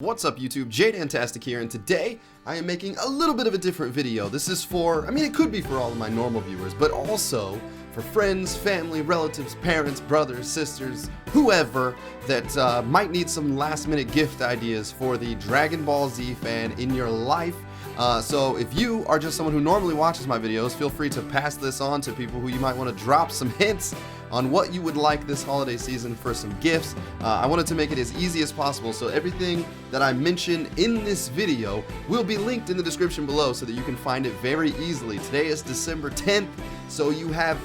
What's up YouTube, Jaydantastic here, and today I am making a little bit of a different video. This is for, it could be for all of my normal viewers, but also for friends, family, relatives, parents, brothers, sisters, whoever that might need some last minute gift ideas for the Dragon Ball Z fan in your life. So if you are just someone who normally watches my videos, feel free to pass this on to people who you might want to drop some hints on what you would like this holiday season for some gifts. I wanted to make it as easy as possible, so everything that I mention in this video will be linked in the description below so that you can find it very easily. Today is December 10th, so you have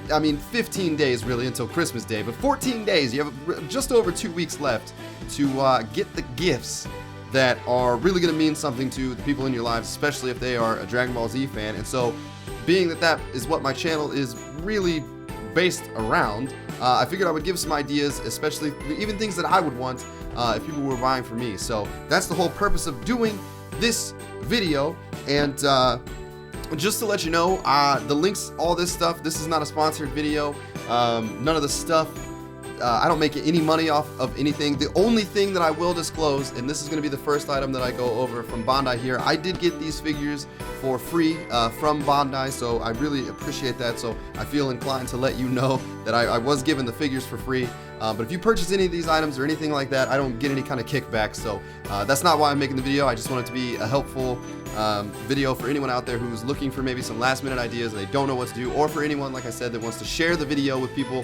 15 days really until Christmas Day, but 14 days. You have just over 2 weeks left to get the gifts that are really going to mean something to the people in your lives, especially if they are a Dragon Ball Z fan. And so, being that that is what my channel is really based around, I figured I would give some ideas, especially even things that I would want if people were buying for me. So that's the whole purpose of doing this video. And just to let you know, the links, all this stuff, this is not a sponsored video. None of the stuff, I don't make any money off of anything. The only thing that I will disclose, and this is going to be the first item that I go over from Bandai here, I did get these figures for free from Bandai, so I really appreciate that. So I feel inclined to let you know that I was given the figures for free. But if you purchase any of these items or anything like that, I don't get any kind of kickback. So that's not why I'm making the video. I just want it to be a helpful video for anyone out there who's looking for maybe some last minute ideas and they don't know what to do, or for anyone, like I said, that wants to share the video with people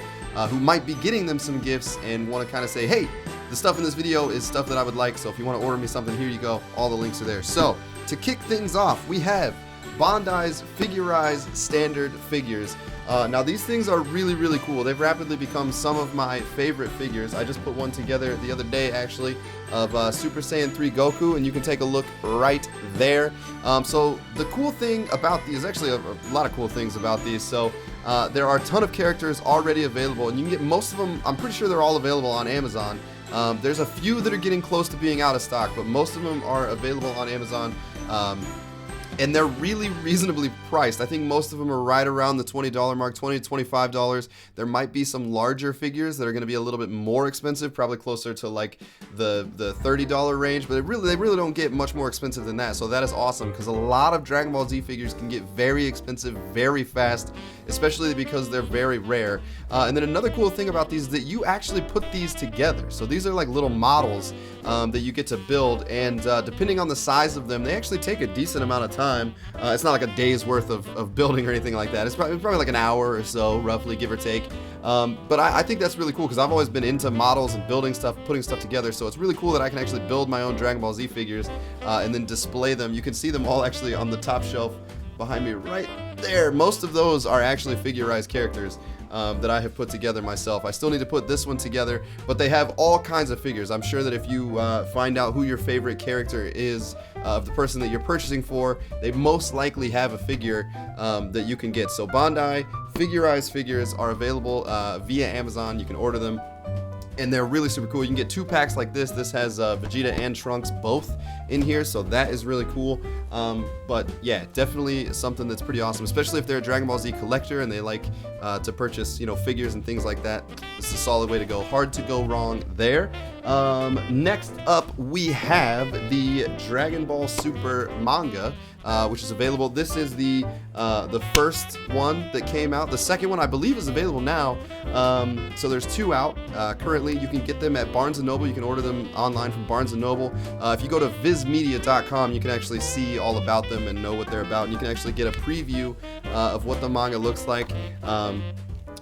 who might be getting them some gifts and want to kind of say, hey, the stuff in this video is stuff that I would like, so if you want to order me something, here you go, all the links are there. So to kick things off, we have Bandai's Figurize standard figures. Now these things are really cool. They've rapidly become some of my favorite figures. I just put one together the other day actually of Super Saiyan 3 Goku, and you can take a look right there. So the cool thing about these, actually a lot of cool things about these. So there are a ton of characters already available, and you can get most of them. I'm pretty sure they're all available on Amazon. There's a few that are getting close to being out of stock, but most of them are available on Amazon. And they're really reasonably priced. I think most of them are right around the $20 mark, $20 to $25. There might be some larger figures that are going to be a little bit more expensive, probably closer to like the $30 range, but they really don't get much more expensive than that. So that is awesome, because a lot of Dragon Ball Z figures can get very expensive very fast, especially because they're very rare. And then another cool thing about these is that you actually put these together. So these are like little models that you get to build, and depending on the size of them, they actually take a decent amount of time. It's not like a day's worth of building or anything like that. It's probably like an hour or so, roughly, give or take. But I think that's really cool, because I've always been into models and building stuff, putting stuff together. So it's really cool that I can actually build my own Dragon Ball Z figures and then display them. You can see them all actually on the top shelf behind me right there. Most of those are actually Figurize characters that I have put together myself. I still need to put this one together, but they have all kinds of figures. I'm sure that if you find out who your favorite character is of the person that you're purchasing for, they most likely have a figure that you can get. So Bandai Figurize figures are available via Amazon. You can order them, and they're really super cool. You can get 2 packs like this. This has Vegeta and Trunks both in here, so that is really cool. But yeah, definitely something that's pretty awesome, especially if they're a Dragon Ball Z collector and they like to purchase, figures and things like that. This is a solid way to go. Hard to go wrong there. Next up, we have the Dragon Ball Super Manga, which is available. This is the first one that came out. The second one, I believe, is available now. So there's 2 out currently. You can get them at Barnes & Noble. You can order them online from Barnes & Noble. If you go to vizmedia.com, you can actually see all about them and know what they're about. And you can actually get a preview of what the manga looks like.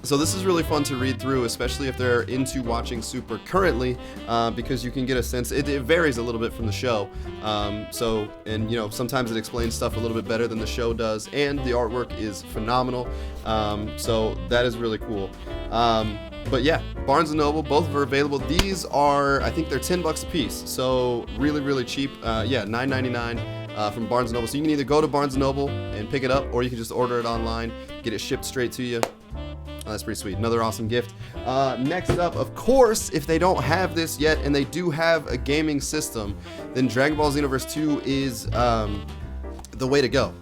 So this is really fun to read through, especially if they're into watching Super currently, because you can get a sense. It varies a little bit from the show. Sometimes it explains stuff a little bit better than the show does, and the artwork is phenomenal. So that is really cool. But yeah, Barnes & Noble, both are available. These are, I think they're $10 a piece, so really cheap. Yeah, $9.99 from Barnes & Noble. So you can either go to Barnes & Noble and pick it up, or you can just order it online, get it shipped straight to you. Oh, that's pretty sweet. Another awesome gift. Next up, of course, if they don't have this yet and they do have a gaming system, then Dragon Ball Xenoverse 2 is the way to go.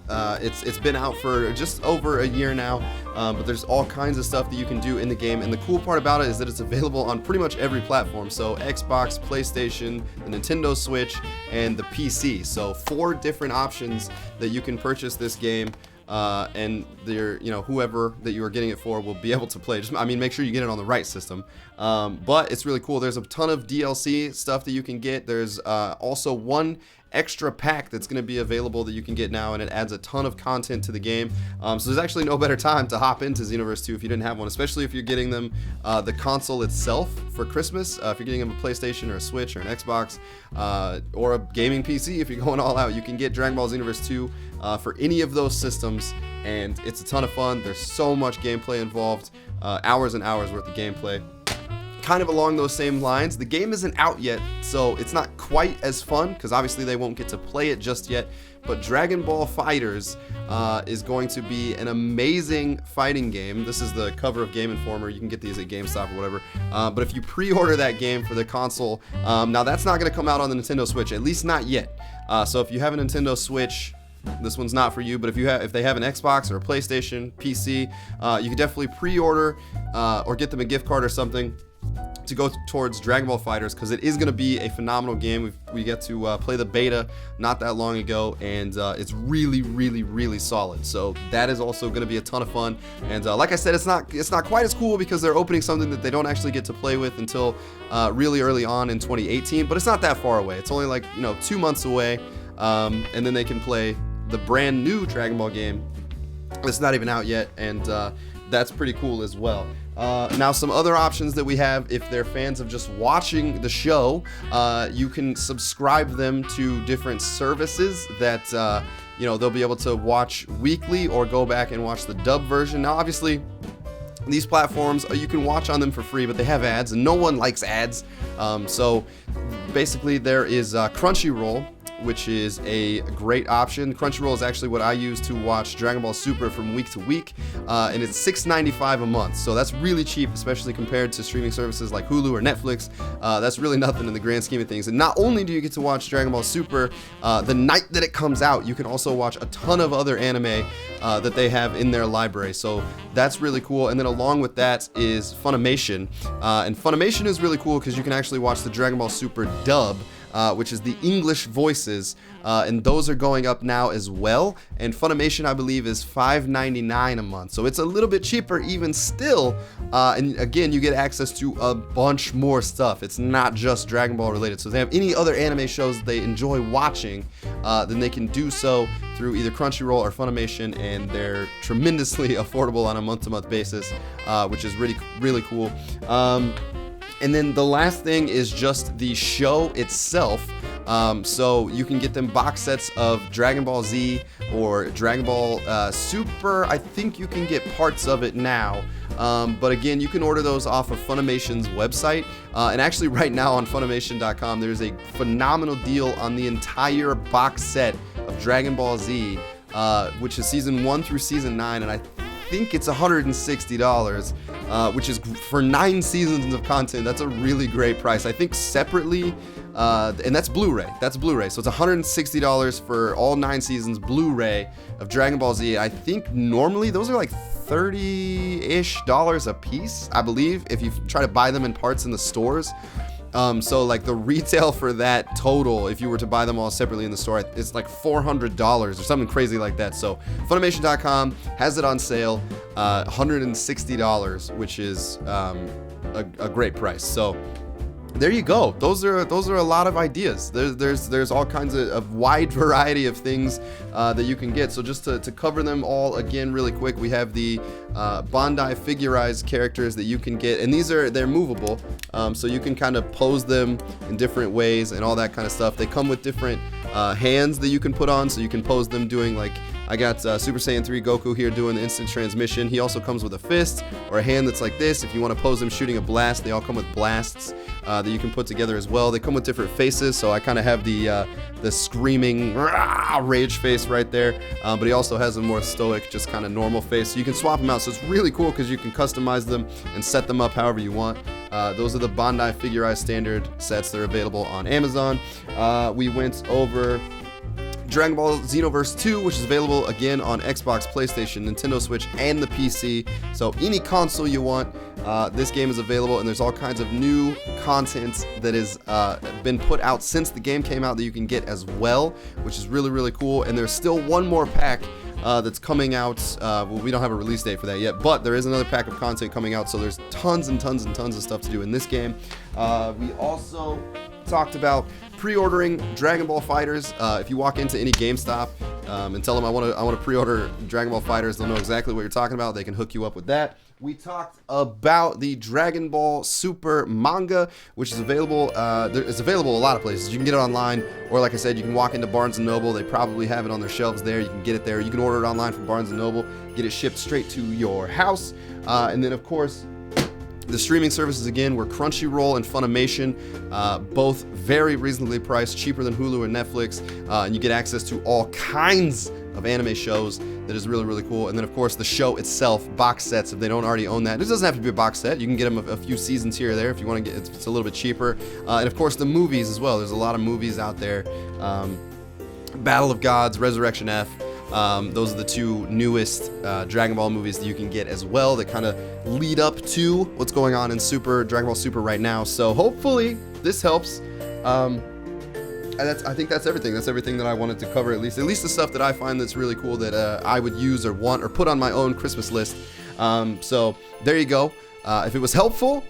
It's been out for just over a year now, but there's all kinds of stuff that you can do in the game, and the cool part about it is that it's available on pretty much every platform. So Xbox, PlayStation, the Nintendo Switch, and the PC. So 4 different options that you can purchase this game. And whoever that you are getting it for will be able to play. Make sure you get it on the right system. But it's really cool. There's a ton of DLC stuff that you can get. There's also one extra pack that's going to be available that you can get now, and it adds a ton of content to the game. So there's actually no better time to hop into Xenoverse 2 if you didn't have one, especially if you're getting them the console itself for Christmas. If you're getting them a PlayStation or a Switch or an Xbox or a gaming PC, if you're going all out, you can get Dragon Ball Xenoverse 2 for any of those systems, and it's a ton of fun. There's so much gameplay involved, hours and hours worth of gameplay. Kind of along those same lines, the game isn't out yet, so it's not quite as fun, because obviously they won't get to play it just yet, but Dragon Ball FighterZ is going to be an amazing fighting game. This is the cover of Game Informer. You can get these at GameStop or whatever, but if you pre-order that game for the console, now that's not going to come out on the Nintendo Switch, at least not yet. So if you have a Nintendo Switch, this one's not for you, but if they have an Xbox or a PlayStation, PC, you can definitely pre-order or get them a gift card or something to go towards Dragon Ball FighterZ, because it is going to be a phenomenal game. We get to play the beta not that long ago, and it's really solid. So that is also going to be a ton of fun. And like I said, it's not quite as cool because they're opening something that they don't actually get to play with until really early on in 2018. But it's not that far away. It's only like 2 months away, and then they can play the brand new Dragon Ball game. It's not even out yet, and that's pretty cool as well. Now, some other options that we have, if they're fans of just watching the show, you can subscribe them to different services that they'll be able to watch weekly or go back and watch the dub version. Now, obviously, these platforms, you can watch on them for free, but they have ads, and no one likes ads. So basically, there is Crunchyroll, which is a great option. Crunchyroll is actually what I use to watch Dragon Ball Super from week to week, and it's $6.95 a month, so that's really cheap, especially compared to streaming services like Hulu or Netflix. That's really nothing in the grand scheme of things. And not only do you get to watch Dragon Ball Super the night that it comes out, you can also watch a ton of other anime that they have in their library, so that's really cool. And then along with that is Funimation, and Funimation is really cool because you can actually watch the Dragon Ball Super dub, which is the English voices, and those are going up now as well. And Funimation, I believe, is $5.99 a month, so it's a little bit cheaper even still. And again, you get access to a bunch more stuff. It's not just Dragon Ball related. So if they have any other anime shows that they enjoy watching, then they can do so through either Crunchyroll or Funimation, and they're tremendously affordable on a month-to-month basis, which is really cool. And then the last thing is just the show itself. So you can get them box sets of Dragon Ball Z or Dragon Ball Super. I think you can get parts of it now. But again, you can order those off of Funimation's website. And actually right now on Funimation.com, there's a phenomenal deal on the entire box set of Dragon Ball Z, which is season 1 through season 9. And I think it's $160, which is for 9 seasons of content. That's a really great price. I think separately, and that's Blu-ray. That's Blu-ray. So it's $160 for all 9 seasons Blu-ray of Dragon Ball Z. I think normally those are like $30-ish a piece, I believe, if you try to buy them in parts in the stores. So like the retail for that total, if you were to buy them all separately in the store, it's like $400 or something crazy like that. So Funimation.com has it on sale, $160, which is a great price. So there you go. Those are a lot of ideas. There's all kinds of wide variety of things that you can get. So just to cover them all again really quick, we have the Bandai figurized characters that you can get, and they're movable, so you can kind of pose them in different ways and all that kind of stuff. They come with different hands that you can put on, so you can pose them doing, like, I got Super Saiyan 3 Goku here doing the instant transmission. He also comes with a fist or a hand that's like this. If you want to pose him shooting a blast, they all come with blasts that you can put together as well. They come with different faces, so I kind of have the screaming rage face right there, but he also has a more stoic, just kind of normal face. So you can swap them out, so it's really cool because you can customize them and set them up however you want. Those are the Bandai figurized standard sets. They're available on Amazon. We went over Dragon Ball Xenoverse 2, which is available again on Xbox, PlayStation, Nintendo Switch, and the PC. So any console you want, this game is available, and there's all kinds of new content that has been put out since the game came out that you can get as well, which is really, really cool. And there's still one more pack that's coming out. Well, we don't have a release date for that yet, but there is another pack of content coming out, so there's tons and tons and tons of stuff to do in this game. We also talked about pre-ordering Dragon Ball FighterZ. If you walk into any GameStop and tell them I want to pre-order Dragon Ball FighterZ, they'll know exactly what you're talking about. They can hook you up with that. We talked about the Dragon Ball Super manga, which is available. It's available a lot of places. You can get it online, or like I said, you can walk into Barnes & Noble. They probably have it on their shelves there. You can get it there. You can order it online from Barnes & Noble, get it shipped straight to your house. And then, of course, the streaming services again were Crunchyroll and Funimation, both very reasonably priced, cheaper than Hulu and Netflix, and you get access to all kinds of anime shows. That is really, really cool. And then, of course, the show itself, box sets, if they don't already own that. This doesn't have to be a box set. You can get them a few seasons here or there if you want to get it's a little bit cheaper. And, of course, the movies as well. There's a lot of movies out there. Battle of Gods, Resurrection F. Those are the two newest Dragon Ball movies that you can get as well that kind of lead up to what's going on in Dragon Ball Super right now. So hopefully this helps. I think that's everything. That's everything that I wanted to cover, at least the stuff that I find that's really cool that I would use or want or put on my own Christmas list. So there you go. If it was helpful,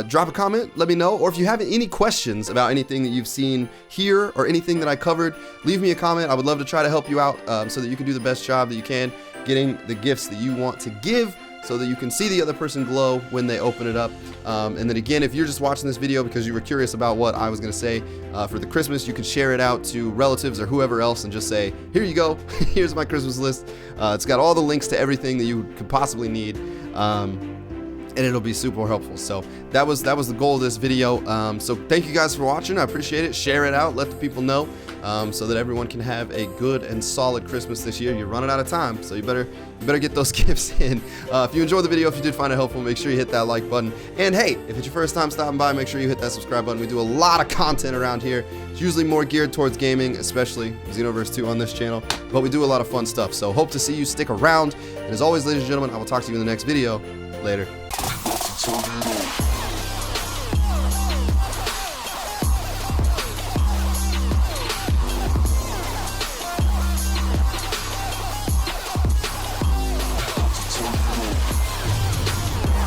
drop a comment, let me know. Or if you have any questions about anything that you've seen here or anything that I covered, leave me a comment. I would love to try to help you out so that you can do the best job that you can getting the gifts that you want to give, so that you can see the other person glow when they open it up. And then again, if you're just watching this video because you were curious about what I was going to say for the Christmas, you can share it out to relatives or whoever else and just say, here you go, here's my Christmas list. It's got all the links to everything that you could possibly need. And it'll be super helpful. So that was the goal of this video. So thank you guys for watching. I appreciate it. Share it out. Let the people know so that everyone can have a good and solid Christmas this year. You're running out of time, so you better get those gifts in. If you enjoyed the video, if you did find it helpful, make sure you hit that like button. And hey, if it's your first time stopping by, make sure you hit that subscribe button. We do a lot of content around here. It's usually more geared towards gaming, especially Xenoverse 2 on this channel. But we do a lot of fun stuff. So hope to see you stick around. And as always, ladies and gentlemen, I will talk to you in the next video. Later.